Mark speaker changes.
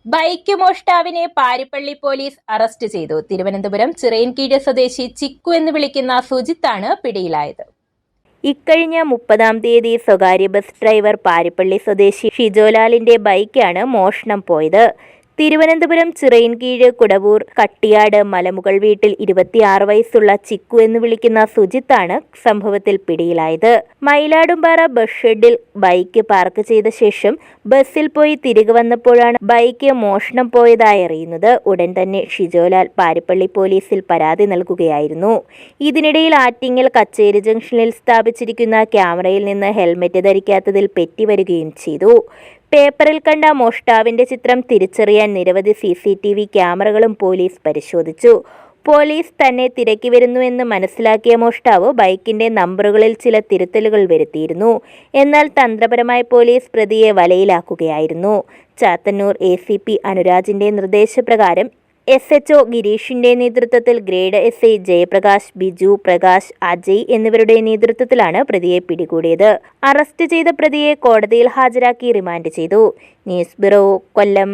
Speaker 1: Bike മോഷ്ടാവിനെ Parippally police arrest ചെയ്തു. തിരുവനന്തപുരം ചിറയൻകീഴ് സ്വദേശി ചിക്കു എന്ന് വിളിക്കുന്ന സുജിത്താണ് പിടിയിലായത്.
Speaker 2: ഇക്കഴിഞ്ഞ 30-ാം തീയതി സ്വകാര്യ ബസ് ഡ്രൈവർ പാരിപ്പള്ളി സ്വദേശി ഷിജോലാലിന്റെ ബൈക്കാണ് മോഷണം പോയത്. തിരുവനന്തപുരം ചിറയൻകീഴ് കുടവൂർ കട്ടിയാട് മലമുകൾ വീട്ടിൽ 26 വയസ്സുള്ള ചിക്കു എന്ന് വിളിക്കുന്ന സുജിത്താണ് സംഭവത്തിൽ പിടിയിലായത്. മയിലാടുംപാറ ബസ് ഷെഡിൽ ബൈക്ക് പാർക്ക് ചെയ്ത ശേഷം ബസ്സിൽ പോയി തിരികെ വന്നപ്പോഴാണ് ബൈക്ക് മോഷണം പോയതായി അറിയുന്നത്. ഉടൻ തന്നെ ഷിജോലാൽ പാരിപ്പള്ളി പോലീസിൽ പരാതി നൽകുകയായിരുന്നു. ഇതിനിടയിൽ ആറ്റിങ്ങൽ കച്ചേരി ജംഗ്ഷനിൽ സ്ഥാപിച്ചിരിക്കുന്ന ക്യാമറയിൽ നിന്ന് ഹെൽമറ്റ് ധരിക്കാത്തതിൽ പെറ്റിവരികയും ചെയ്തു. പേപ്പറിൽ കണ്ട മോഷ്ടാവിന്റെ ചിത്രം തിരിച്ചറിയാൻ നിരവധി CCTV ക്യാമറകളും പോലീസ് പരിശോധിച്ചു. പോലീസ് തന്നെ തിരക്കി വരുന്നുവെന്ന് മനസ്സിലാക്കിയ മോഷ്ടാവ് ബൈക്കിന്റെ നമ്പറുകളിൽ ചില തിരുത്തലുകൾ വരുത്തിയിരുന്നു. എന്നാൽ തന്ത്രപരമായി പോലീസ് പ്രതിയെ വലയിലാക്കുകയായിരുന്നു. ചാത്തന്നൂർ ACP അനുരാജിന്റെ നിർദ്ദേശപ്രകാരം SHO ഗിരീഷിന്റെ നേതൃത്വത്തിൽ ഗ്രേഡ് SI ജയപ്രകാശ്, ബിജു, പ്രകാശ്, അജയ് എന്നിവരുടെ നേതൃത്വത്തിലാണ് പ്രതിയെ പിടികൂടിയത്. അറസ്റ്റ് ചെയ്ത പ്രതിയെ കോടതിയിൽ ഹാജരാക്കി റിമാൻഡ് ചെയ്തു. ന്യൂസ് ബ്യൂറോ, കൊല്ലം.